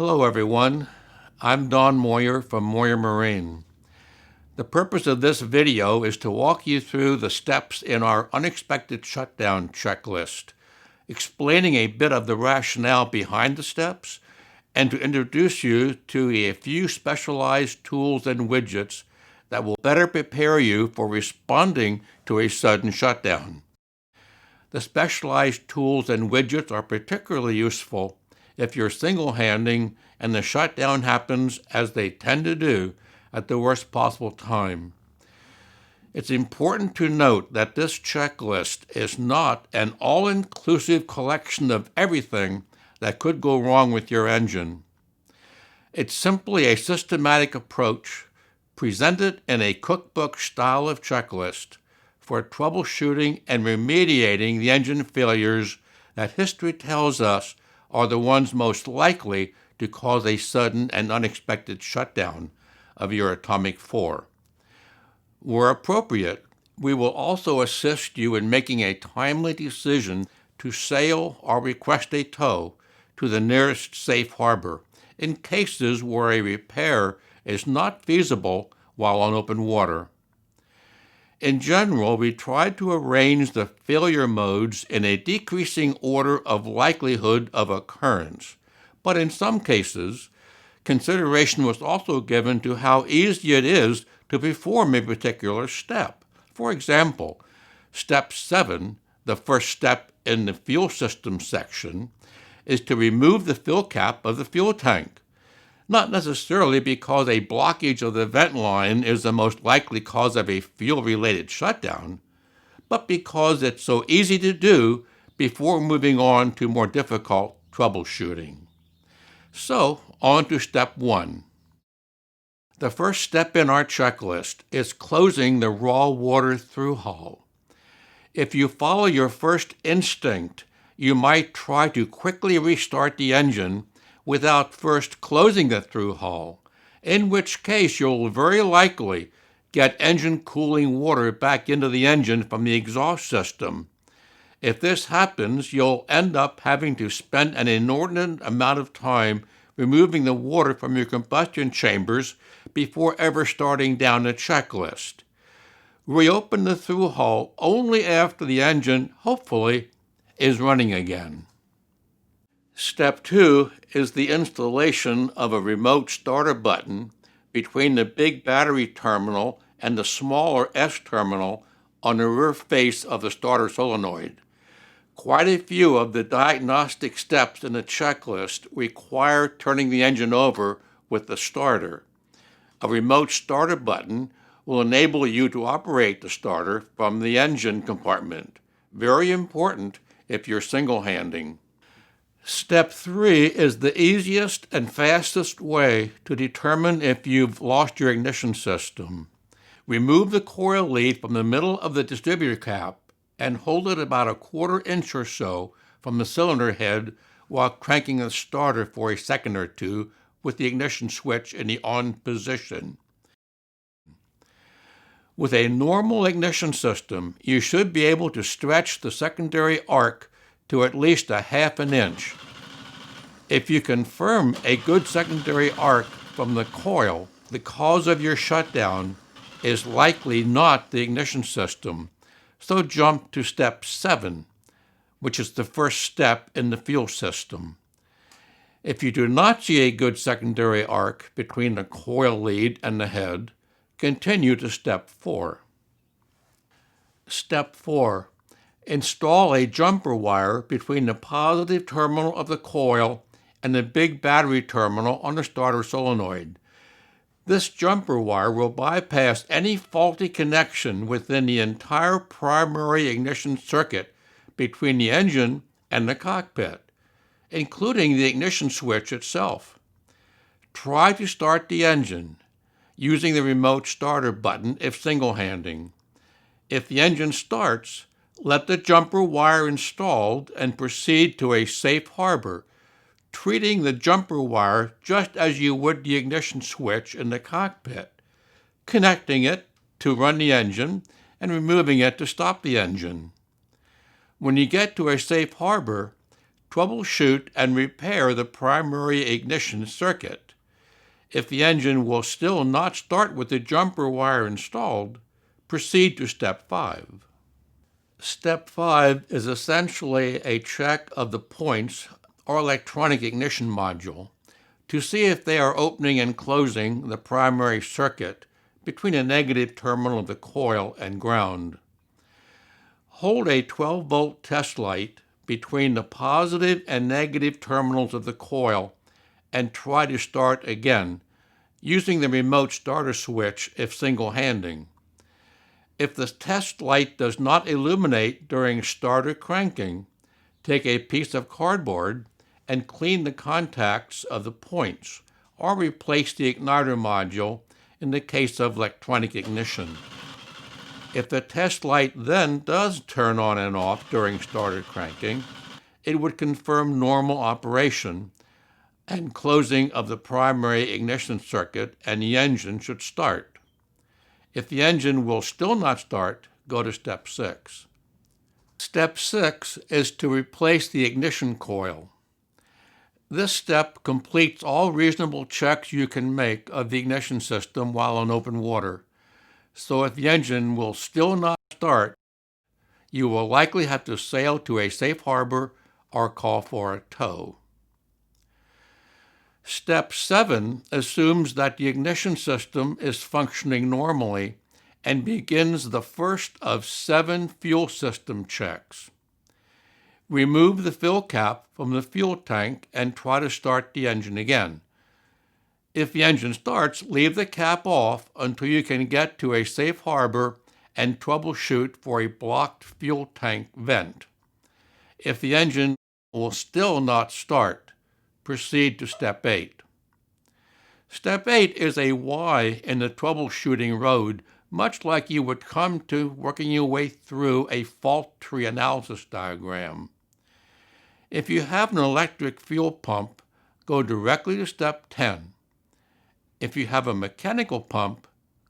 Hello everyone, I'm Don Moyer from Moyer Marine. The purpose of this video is to walk you through the steps in our unexpected shutdown checklist, explaining a bit of the rationale behind the steps, and to introduce you to a few specialized tools and widgets that will better prepare you for responding to a sudden shutdown. The specialized tools and widgets are particularly useful if you're single-handing and the shutdown happens, as they tend to do, at the worst possible time. It's important to note that this checklist is not an all-inclusive collection of everything that could go wrong with your engine. It's simply a systematic approach presented in a cookbook style of checklist for troubleshooting and remediating the engine failures that history tells us are the ones most likely to cause a sudden and unexpected shutdown of your atomic 4. Where appropriate, we will also assist you in making a timely decision to sail or request a tow to the nearest safe harbor in cases where a repair is not feasible while on open water. In general, we try to arrange the failure modes in a decreasing order of likelihood of occurrence, but in some cases, consideration was also given to how easy it is to perform a particular step. For example, Step 7, the first step in the fuel system section, is to remove the fill cap of the fuel tank. Not necessarily because a blockage of the vent line is the most likely cause of a fuel-related shutdown, but because it's so easy to do before moving on to more difficult troubleshooting. So, on to Step 1. The first step in our checklist is closing the raw water through hull. If you follow your first instinct, you might try to quickly restart the engine without first closing the through hull, in which case you'll very likely get engine cooling water back into the engine from the exhaust system. If this happens, you'll end up having to spend an inordinate amount of time removing the water from your combustion chambers before ever starting down the checklist. Reopen the through hull only after the engine, hopefully, is running again. Step 2 is the installation of a remote starter button between the big battery terminal and the smaller S terminal on the rear face of the starter solenoid. Quite a few of the diagnostic steps in the checklist require turning the engine over with the starter. A remote starter button will enable you to operate the starter from the engine compartment. Very important if you're single-handing. Step 3 is the easiest and fastest way to determine if you've lost your ignition system. Remove the coil lead from the middle of the distributor cap and hold it about 1/4 inch or so from the cylinder head while cranking the starter for a second or two with the ignition switch in the on position. With a normal ignition system, you should be able to stretch the secondary arc to at least 1/2 inch. If you confirm a good secondary arc from the coil, the cause of your shutdown is likely not the ignition system. So jump to Step 7, which is the first step in the fuel system. If you do not see a good secondary arc between the coil lead and the head, continue to Step 4. Step 4. Install a jumper wire between the positive terminal of the coil and the big battery terminal on the starter solenoid. This jumper wire will bypass any faulty connection within the entire primary ignition circuit between the engine and the cockpit, including the ignition switch itself. Try to start the engine using the remote starter button if single-handing. If the engine starts, let the jumper wire installed and proceed to a safe harbor, treating the jumper wire just as you would the ignition switch in the cockpit, connecting it to run the engine and removing it to stop the engine. When you get to a safe harbor, troubleshoot and repair the primary ignition circuit. If the engine will still not start with the jumper wire installed, proceed to Step 5. Step 5 is essentially a check of the points or electronic ignition module to see if they are opening and closing the primary circuit between the negative terminal of the coil and ground. Hold a 12-volt test light between the positive and negative terminals of the coil and try to start again, using the remote starter switch if single-handing. If the test light does not illuminate during starter cranking, take a piece of cardboard and clean the contacts of the points, or replace the igniter module in the case of electronic ignition. If the test light then does turn on and off during starter cranking, it would confirm normal operation and closing of the primary ignition circuit, and the engine should start. If the engine will still not start, go to Step 6. Step 6 is to replace the ignition coil. This step completes all reasonable checks you can make of the ignition system while on open water. So if the engine will still not start, you will likely have to sail to a safe harbor or call for a tow. Step 7 assumes that the ignition system is functioning normally and begins the first of 7 fuel system checks. Remove the fill cap from the fuel tank and try to start the engine again. If the engine starts, leave the cap off until you can get to a safe harbor and troubleshoot for a blocked fuel tank vent. If the engine will still not start, proceed to Step 8. Step 8 is a Y in the troubleshooting road, much like you would come to working your way through a fault tree analysis diagram. If you have an electric fuel pump, go directly to Step 10. If you have a mechanical pump,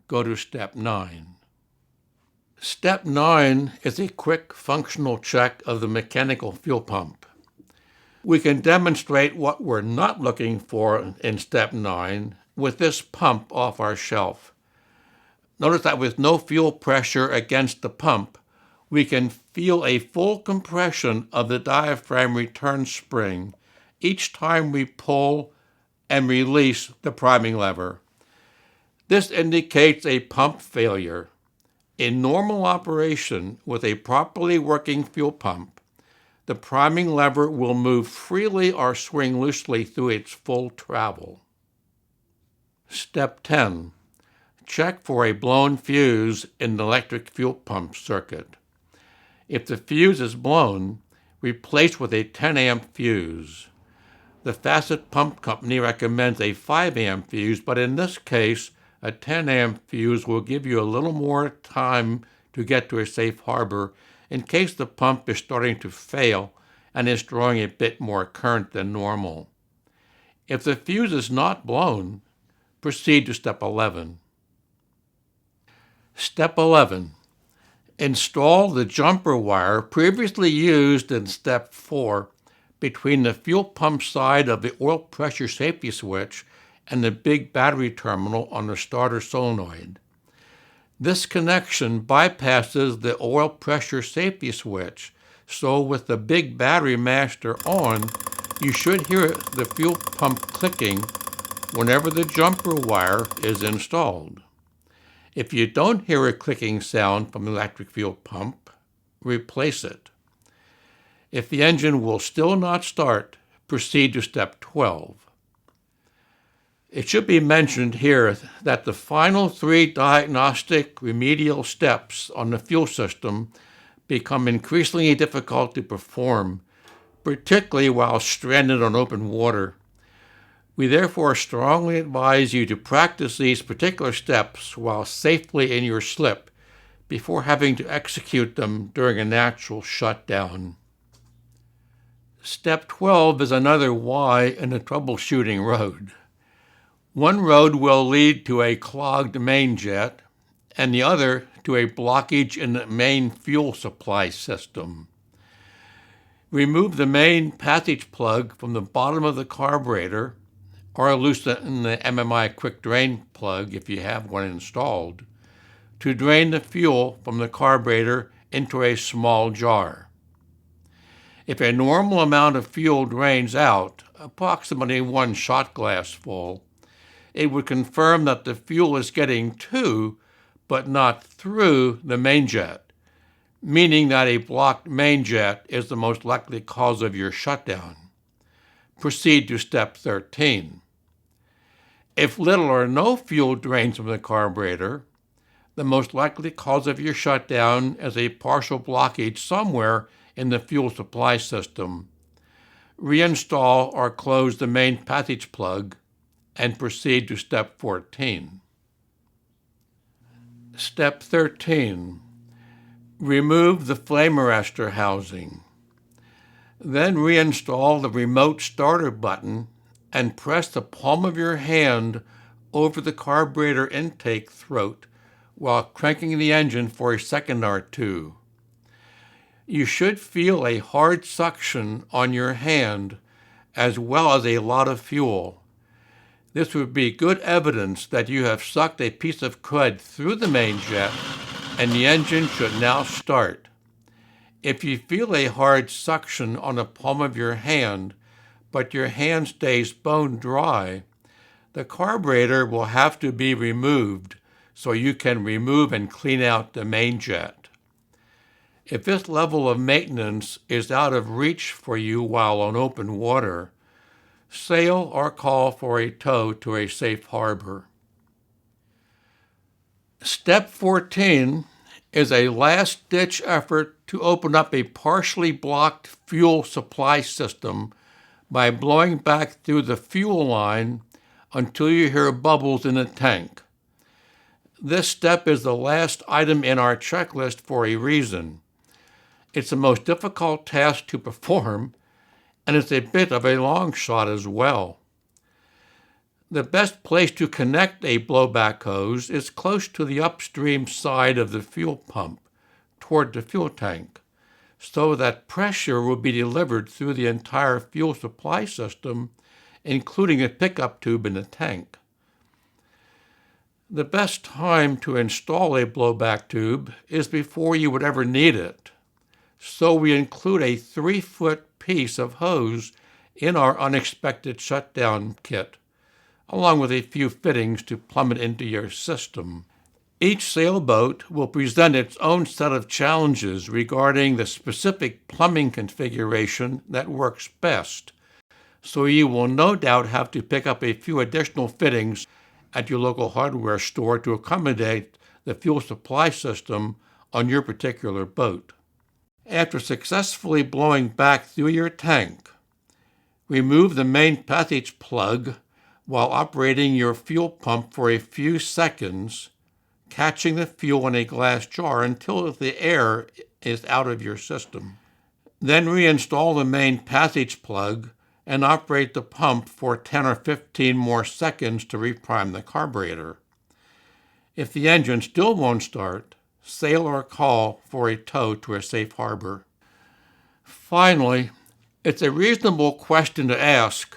go to Step 9. Step 9 is a quick functional check of the mechanical fuel pump. We can demonstrate what we're not looking for in Step 9 with this pump off our shelf. Notice that with no fuel pressure against the pump, we can feel a full compression of the diaphragm return spring each time we pull and release the priming lever. This indicates a pump failure. In normal operation with a properly working fuel pump, the priming lever will move freely or swing loosely through its full travel. Step 10. Check for a blown fuse in the electric fuel pump circuit. If the fuse is blown, replace with a 10 amp fuse. The Facet Pump Company recommends a 5 amp fuse, but in this case, a 10 amp fuse will give you a little more time to get to a safe harbor in case the pump is starting to fail and is drawing a bit more current than normal. If the fuse is not blown, proceed to Step 11. Step 11. Install the jumper wire previously used in Step 4 between the fuel pump side of the oil pressure safety switch and the big battery terminal on the starter solenoid. This connection bypasses the oil pressure safety switch, so with the big battery master on, you should hear the fuel pump clicking whenever the jumper wire is installed. If you don't hear a clicking sound from the electric fuel pump, replace it. If the engine will still not start, proceed to Step 12. It should be mentioned here that the final 3 diagnostic remedial steps on the fuel system become increasingly difficult to perform, particularly while stranded on open water. We therefore strongly advise you to practice these particular steps while safely in your slip before having to execute them during a natural shutdown. Step 12 is another Y in the troubleshooting road. One road will lead to a clogged main jet, and the other to a blockage in the main fuel supply system. Remove the main passage plug from the bottom of the carburetor, or loosen the MMI Quick Drain Plug if you have one installed, to drain the fuel from the carburetor into a small jar. If a normal amount of fuel drains out, approximately 1 shot glass full, it would confirm that the fuel is getting to, but not through, the main jet, meaning that a blocked main jet is the most likely cause of your shutdown. Proceed to step 13. If little or no fuel drains from the carburetor, the most likely cause of your shutdown is a partial blockage somewhere in the fuel supply system. Reinstall or close the main passage plug and proceed to step 14. Step 13. Remove the flame arrestor housing. Then reinstall the remote starter button and press the palm of your hand over the carburetor intake throat while cranking the engine for a second or two. You should feel a hard suction on your hand as well as a lot of fuel. This would be good evidence that you have sucked a piece of crud through the main jet and the engine should now start. If you feel a hard suction on the palm of your hand, but your hand stays bone dry, the carburetor will have to be removed so you can remove and clean out the main jet. If this level of maintenance is out of reach for you while on open water, sail or call for a tow to a safe harbor. Step 14 is a last-ditch effort to open up a partially blocked fuel supply system by blowing back through the fuel line until you hear bubbles in the tank. This step is the last item in our checklist for a reason. It's the most difficult task to perform, and it's a bit of a long shot as well. The best place to connect a blowback hose is close to the upstream side of the fuel pump, toward the fuel tank, so that pressure will be delivered through the entire fuel supply system, including a pickup tube in the tank. The best time to install a blowback tube is before you would ever need it, so we include a 3-foot piece of hose in our unexpected shutdown kit, along with a few fittings to plumb it into your system. Each sailboat will present its own set of challenges regarding the specific plumbing configuration that works best, so you will no doubt have to pick up a few additional fittings at your local hardware store to accommodate the fuel supply system on your particular boat. After successfully blowing back through your tank, remove the main passage plug while operating your fuel pump for a few seconds, catching the fuel in a glass jar until the air is out of your system. Then reinstall the main passage plug and operate the pump for 10 or 15 more seconds to reprime the carburetor. If the engine still won't start, sail or call for a tow to a safe harbor. Finally, it's a reasonable question to ask,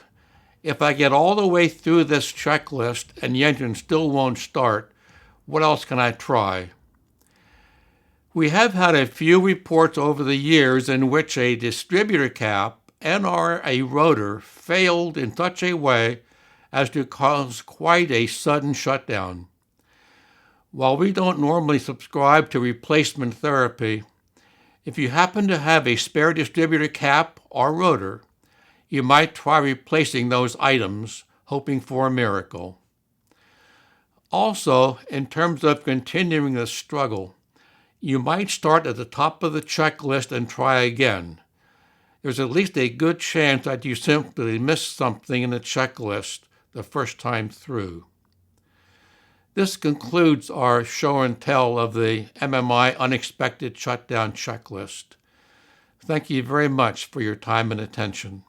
if I get all the way through this checklist and the engine still won't start, what else can I try? We have had a few reports over the years in which a distributor cap and/or a rotor failed in such a way as to cause quite a sudden shutdown. While we don't normally subscribe to replacement therapy, if you happen to have a spare distributor cap or rotor, you might try replacing those items, hoping for a miracle. Also, in terms of continuing the struggle, you might start at the top of the checklist and try again. There's at least a good chance that you simply missed something in the checklist the first time through. This concludes our show and tell of the MMI Unexpected Shutdown Checklist. Thank you very much for your time and attention.